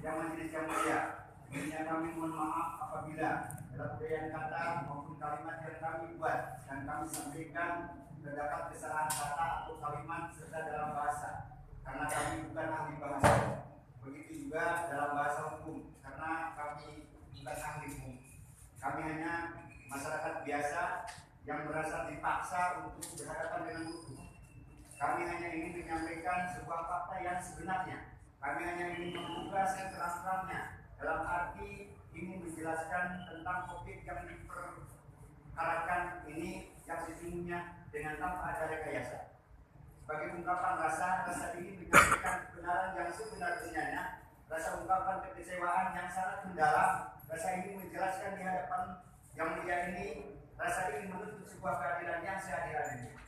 Sidang majelis yang mulia, sebelumnya kami mohon maaf apabila dalam uraian kata maupun kalimat yang kami buat dan kami sampaikan terdapat kesalahan kata atau kalimat serta dalam bahasa, karena kami bukan ahli bahasa. Begitu juga dalam bahasa hukum, karena kami bukan ahli hukum. Kami hanya masyarakat biasa yang merasa dipaksa untuk berhadapan dengan hukum. Kami hanya ingin menyampaikan sebuah fakta yang sebenarnya. Kami hanya ingin membuka seterang-terangnya, dalam arti ingin menjelaskan tentang topik yang diperkarakan ini yang sesungguhnya dengan tanpa ada rekayasa. Sebagai ungkapan rasa ingin menyampaikan kebenaran yang sebenar-benarnya, rasa ungkapan kekecewaan yang sangat mendalam, rasa ingin menjelaskan di hadapan yang mulia ini, rasa ingin menuntut sebuah keadilan yang seadil-adilnya.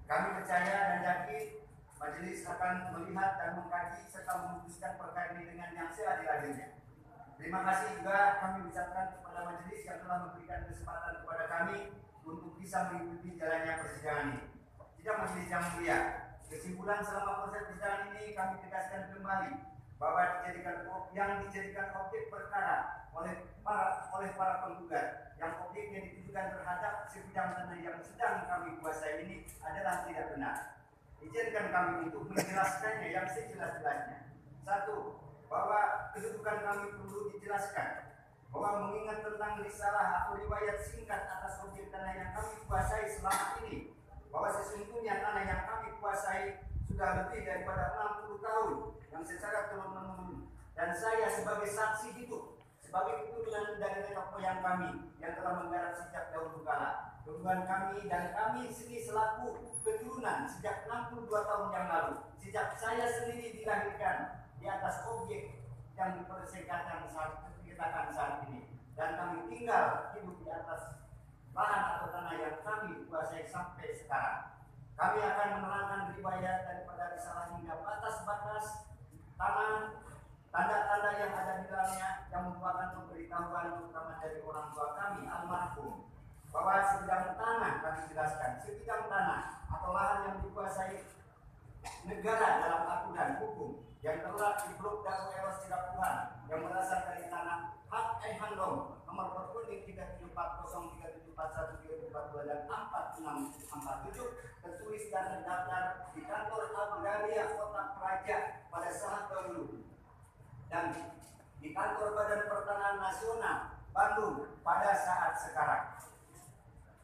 Kami percaya dan yakin majelis akan melihat dan mengkaji serta memutuskan perkara ini dengan yang seadil-adilnya. Terima kasih juga kami ucapkan kepada majelis yang telah memberikan kesempatan kepada kami untuk bisa mengikuti jalannya persidangan ini. Sidang majelis yang mulia, kesimpulan selama proses persidangan ini kami tegaskan kembali bahwa yang dijadikan objek perkara oleh para penggugat, yang objeknya ditujukan terhadap sebidang tanah yang sedang kami kuasai ini adalah tidak benar. Izinkan kami untuk menjelaskannya yang sejelas-jelasnya. Satu, bahwa kedudukan kami perlu dijelaskan, bahwa mengingat tentang risalah atau riwayat singkat atas objek tanah yang kami kuasai selama ini, bahwa sesungguhnya tanah yang kami kuasai sudah lebih daripada 60 tahun yang secara turun-menurun, dan saya sebagai saksi hidup, sebagai keturunan dari nenek moyang kami yang telah menggarap sejak dahulu kala. Keturunan kami dan kami sendiri selaku keturunan sejak 62 tahun yang lalu, sejak saya sendiri dilahirkan di atas objek yang dipersengketakan saat ini, dan kami tinggal hidup di atas lahan atau tanah yang kami kuasai sampai sekarang. Kami akan menerangkan riwayat daripada risalah hingga batas-batas tanah, tanda-tanda yang ada di dalamnya yang merupakan pemberitahuan terutama dari orang tua kami almarhum, bahwa sebidang tanah, kami jelaskan, sebidang tanah atau lahan yang dikuasai negara dalam aturan hukum yang terletak di Blok Dago Eros Cidapuhan yang berasal dari tanah hak Handong nomor perkuning 3740, 3741, 3742 dan 4647 tertulis dan terdaftar di kantor Agraria Kota Praja pada saat dahulu dan di kantor Badan Pertanahan Nasional Bandung pada saat sekarang.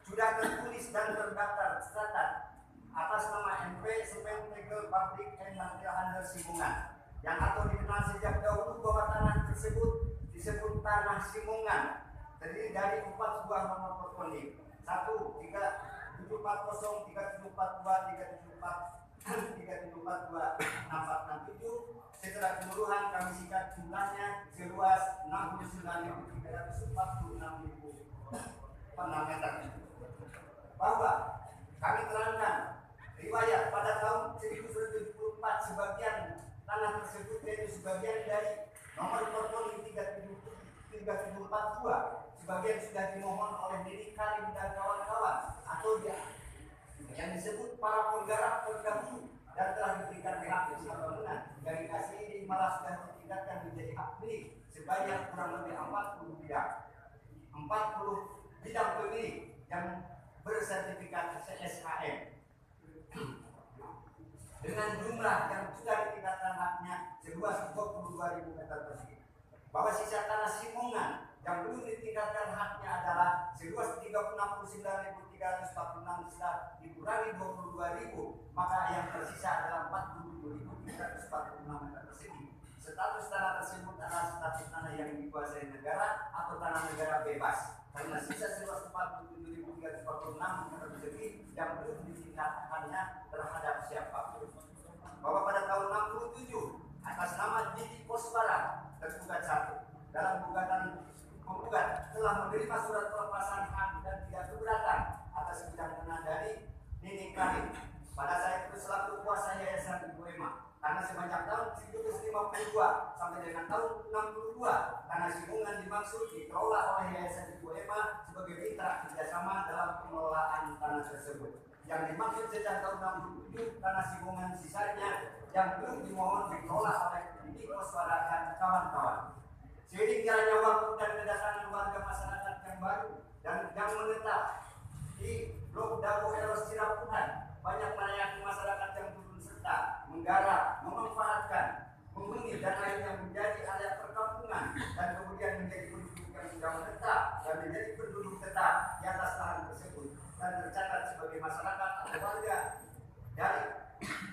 Sudah tertulis dan terdaftar tercatat atas nama MP Semen Tegel Pabrik and Material Handel Simungan, yang atau dikenal sejak dahulu bahwa tanah tersebut disebut tanah Simungan, terdiri dari 4 buah nomor perkonik: 1, 3740, 3742, 3742, 6467. Secara keseluruhan kami singkat jumlahnya seluas 69.346.000 meter. Bahwa kami terangkan riwayat pada tahun 1974 sebagian tanah tersebut yaitu sebagian dari nomor perkonik 3742 sebagian sudah dimohon oleh Nini Karim dan kawan-kawan atau yang disebut para penggarap terdahulu dan telah diberikan hak bangunan yang dikasih ini malah sudah ditingkatkan menjadi hak milik sebanyak kurang lebih 40 bidang pemilik yang bersertifikat CSHM dengan jumlah yang sudah ditingkatkan haknya seluas 22.000 meter persegi. Bahwa sisa tanah Simungan yang belum ditingkatkan haknya adalah seluas 39.346 setelah dikurangi 22.000, maka yang tersisa adalah 47.346 meter persegi. Status tanah tersebut adalah status tanah yang dikuasai negara atau tanah negara bebas, karena sisa seluas 47.346 meter persegi yang belum ditingkatkannya terhadap siapapun. Bahwa pada tahun 67 atas nama Didi Kosbara tergugat 1 dalam gugatan penggugat telah menerima surat pelepasan hak dan tidak keberatan atas bidang tanah dari Nini Karim pada saat itu selaku kuasa Yayasan Ibu Ema, karena sepanjang tahun 1952 sampai dengan tahun 62 tanah Simungan dimaksud dikelola oleh Yayasan Ibu Ema sebagai mitra kerjasama dalam pengelolaan tanah tersebut. Yang dimaksud sejak tahun 67 tanah Simungan sisanya yang belum dimohon dikelola oleh di Koswara dan kawan-kawan. Seiring jalannya waktu dan kedatangan warga masyarakat yang baru dan yang menetap di Blok Dago Eros Sirapuhan, banyak melayani masyarakat yang turun serta menggarap, memanfaatkan, menghuni dan akhirnya menjadi area perkampungan dan kemudian menjadi penduduk yang sudah menetap dan menjadi penduduk tetap di atas lahan tersebut dan tercatat sebagai masyarakat atau warga dari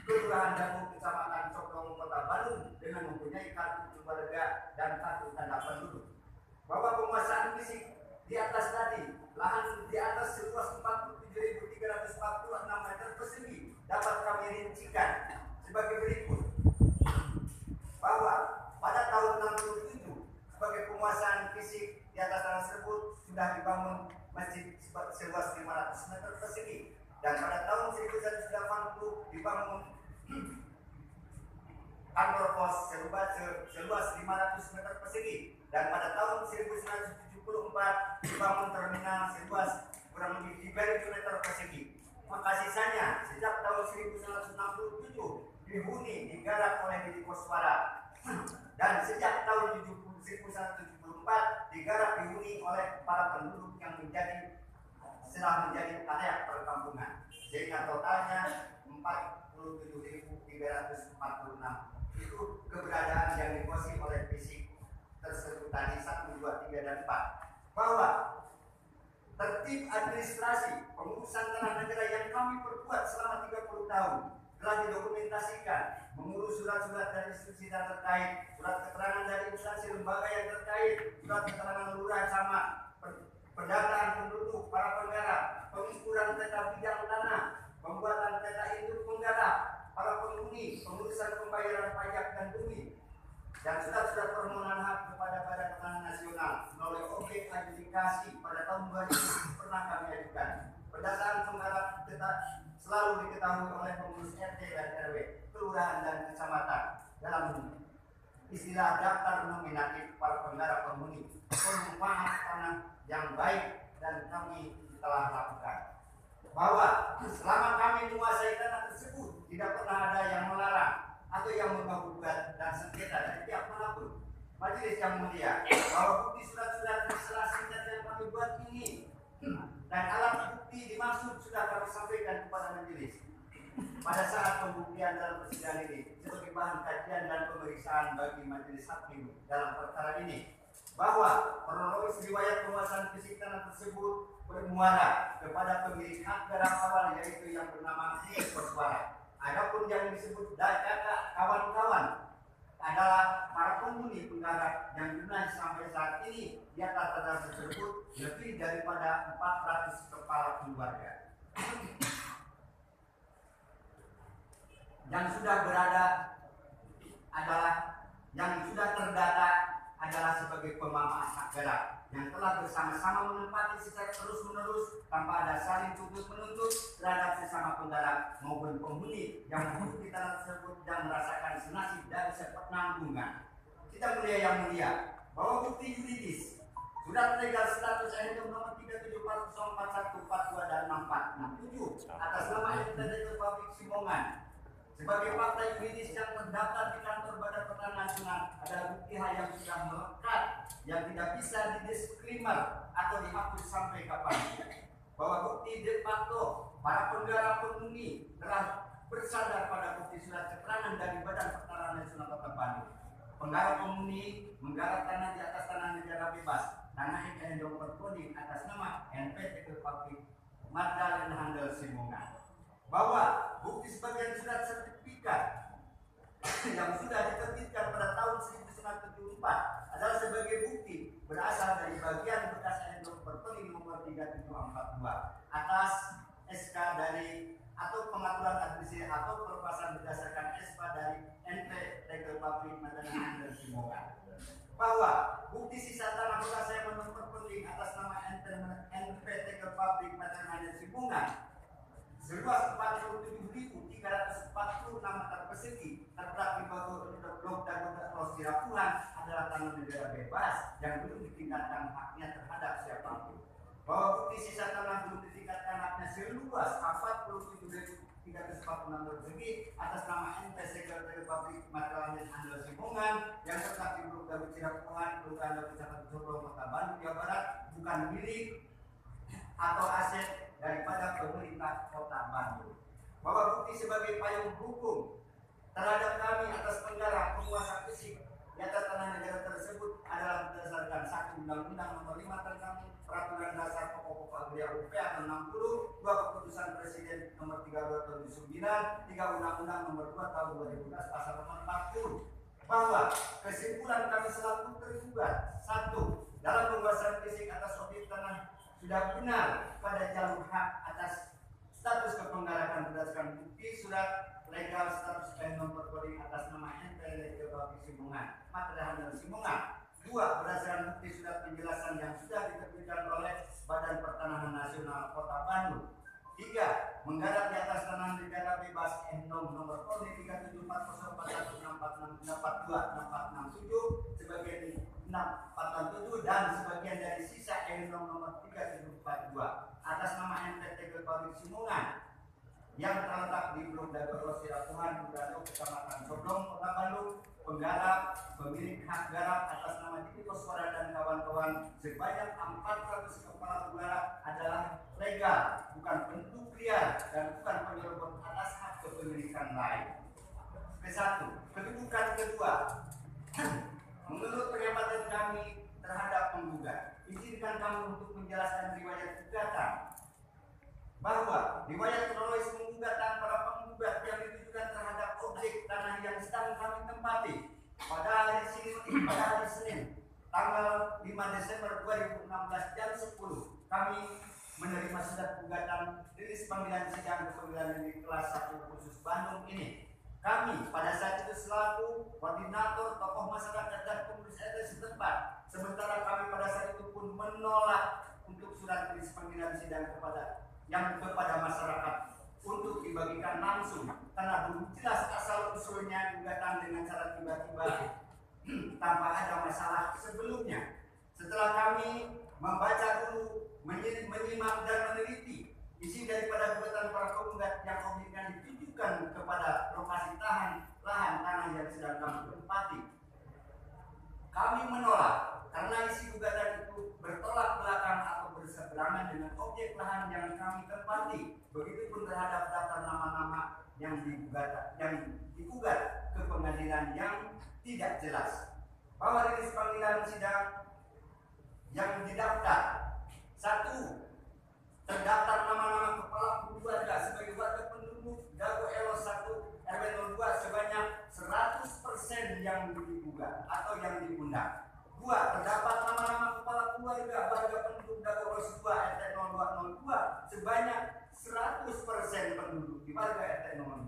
Kelurahan Dago, Kecamatan Condong, Kota Bandung dengan mempunyai kartu keluarga dan kartu tanda penduduk. Bahwa penguasaan fisik di atas tadi, lahan di atas seluas 47.346 meter persegi dapat kami rincikan sebagai berikut. Bahwa pada tahun 67 sebagai penguasaan fisik di atas tanah tersebut sudah dibangun masjid seluas 500 meter persegi, dan pada tahun 1980 dibangun kantor pos seluas 500 meter persegi, dan pada tahun 1974 dibangun terminal seluas kurang lebih 3.000 meter persegi. Maka sisanya sejak tahun 1967 dihuni digarap oleh Didi Koswara dan sejak tahun 1974 digarap dihuni oleh para penduduk yang setelah menjadi area perkampungan, sehingga totalnya 47.346. Itu keberadaan yang dikuasai oleh fisik tersebut tadi 1, 2, 3, dan 4. Bahwa tertib administrasi pengurusan tanah negara yang kami perbuat selama 30 tahun telah didokumentasikan, mengurus surat-surat dari institusi terkait, surat keterangan dari instansi lembaga yang terkait, surat keterangan lurah camat, pendataan penduduk, para penggarap, pengukuran peta bidang tanah, pembuatan peta induk penggarap, para penghuni, pengurusan pembayaran pajak dan bumi, dan surat-surat permohonan hak kepada Badan Pangan Nasional melalui objek adjudikasi pada tahun 2000 pernah kami ajukan. Pendataan penggarap selalu diketahui oleh pengurus RT dan RW, kelurahan dan kecamatan dalam istilah daftar nominatif para penggarap penghuni perumahan tanah yang baik, dan kami telah lakukan. Bahwa selama kami menguasai tanah tersebut tidak pernah ada yang melarang atau yang menggugat dan sengketa dari pihak manapun. Majelis yang mulia, bahwa bukti surat-surat masalah singkat yang kami buat ini dan alat bukti dimaksud sudah kami sampaikan kepada majelis pada saat pembuktian dalam persidangan ini sebagai bahan kajian dan pemeriksaan bagi majelis hakim dalam perkara ini. Bahwa kronologis riwayat penguasaan fisik tanah tersebut bermuara kepada pemilik hak garap awal, yaitu yang bernama Didi Koswara. Adapun yang disebut kakak kawan-kawan adalah para penghuni penggarap yang jumlah sampai saat ini di atas tanah tersebut lebih daripada 400 kepala keluarga yang sudah berada adalah yang sudah terdata adalah sebagai pemanfaat hak garap yang telah bersama-sama menempati secara terus-menerus tanpa ada saling tuntut-menuntut terhadap sesama penggarap maupun penghuni yang menghuni tanah tersebut dan merasakan senasib dari sepenanggungan. Kita mulia yang mulia, bahwa bukti yuridis surat legal status NU nomor 37404142 dan 6467 atas nama Entitas Publik Simongan sebagai fakta yuridis yang terdaftar di kantor Badan Pangan Nasional adalah bukti hal yang sudah melekat yang tidak bisa didisklaimer atau dihapus sampai kapan. Bahwa bukti de facto para penggarap penghuni telah bersandar pada bukti surat keterangan dari Badan Pertanahan Nasional Kota Bandung. Penggarap penghuni menggarap tanah di atas tanah negara bebas, tanah yang berkodik atas nama NPT Publik Magdalena Handel Simongan. Bahwa bukti sebagian surat sertifikat yang sudah diterbitkan pada tahun 1974 adalah sebagai bukti berasal dari bagian bekas endok berpeling nomor 3742 atas SK dari atau pengaturan administrasi atau pelepasan berdasarkan SK dari NP Legal Public Magdalena dan Simongan. Bahwa bukti sisa tanah bekas yang nomor berpeling atas nama NP Legal Public Magdalena dan Simongan seluas 47.346 meter persegi terdapat di Blok Dago Eros Sirapuhan adalah tanah negara bebas yang belum ditingkatkan haknya terhadap siapapun. Bahwa bukti sisa tanah belum ditingkatkan haknya seluas 47.346 meter persegi atas nama NP Sekretariat Publik Magdalena Handel Simongan Dago Kecamatan Coblong Kota Bandung Jawa Barat bukan milik atau aset daripada pemerintah Kota Bandung. Bahwa bukti sebagai payung hukum terhadap kami atas penggara penguasa fisik di atas tanah negara tersebut adalah berdasarkan 1 Undang-Undang Nomor 5 tentang Peraturan Dasar Pokok-Pokok Agraria UP atau 60, 2 Keputusan Presiden Nomor 32 Tahun 2009, 3 Undang-Undang Nomor 2 Tahun 2011 Pasal Nomor 40, bahwa kesimpulan kami selaku tergugat 1. Dalam penguasaan fisik atas objek tanah sudah benar pada jalur hak atas status kepenggarakan berdasarkan bukti surat legal status nomor kode atas nama NPL Simungan, Material dan Simungan. 2. Berdasarkan bukti surat penjelasan yang sudah diterbitkan oleh Badan Pertanahan Nasional Kota Bandung. 3. Menggarap di atas tanah negara bebas nomor kode 3740446462 sebagai 647 dan sebagian dari sisa nomor 3742 atas nama NPT Kepala Simungan yang terletak di Blok Dago Siratuhan Dago Kecamatan Coblong Kota Bandung, penggarap pemilik hak garap atas nama Didi Koswara dan kawan-kawan sebanyak 400 kepala penggara adalah legal, bukan bentuk liar dan bukan penyerobot atas hak kepemilikan lain. Ke-1, kedudukan kedua. Menurut pengamatan kami terhadap penggugat, izinkan kami untuk menjelaskan riwayat gugatan bahwa riwayat kronologis penggugatan para penggugat yang ditujukan terhadap objek tanah yang sedang kami tempati pada hari Senin tanggal 5 Desember 2016 jam 10 kami menerima surat gugatan rilis panggilan sidang pengadilan negeri kelas 1 khusus Bandung ini. Kami pada saat itu selaku koordinator tokoh masyarakat dan pengurus RT setempat, sementara kami pada saat itu pun menolak untuk surat rilis panggilan sidang kepada masyarakat untuk dibagikan langsung karena belum jelas asal usulnya gugatan dengan cara tiba-tiba tanpa ada masalah sebelumnya. Setelah kami membaca dulu, menyimak dan meneliti isi daripada gugatan para penggugat yang objeknya ditujukan kepada lokasi lahan tanah yang sedang kami tempati, kami menolak karena isi gugatan itu bertolak belakang atau berseberangan dengan objek lahan yang kami tempati. Begitupun terhadap daftar nama-nama yang digugat ke pengadilan yang tidak jelas. Bahwa rilis panggilan sidang yang didaftar 1. Terdaftar nama-nama kepala keluarga sebagai warga penduduk Dago Elo 1 RW 02 sebanyak 100% yang digugat atau yang diundang. 2. Terdapat nama-nama kepala keluarga warga penduduk Dago Elo 2 RT 0202 sebanyak 100% penduduk di warga RT 02.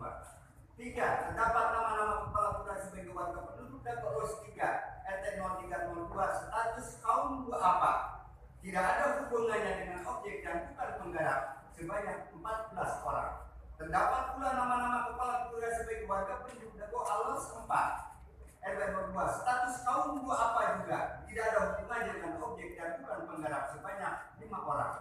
3. Terdapat nama-nama kepala keluarga sebagai warga penduduk Dago Elo 3 RT 0302 status kaum duafa. Tidak ada hubungannya dengan objek dan bukan penggarap sebanyak 14 orang. Terdapat pula nama-nama kepala keluarga sebagai warga penduduk Dago Alos 4 RW 02 status kaum duafa juga. Tidak ada hubungannya dengan objek dan bukan penggarap sebanyak 5 orang.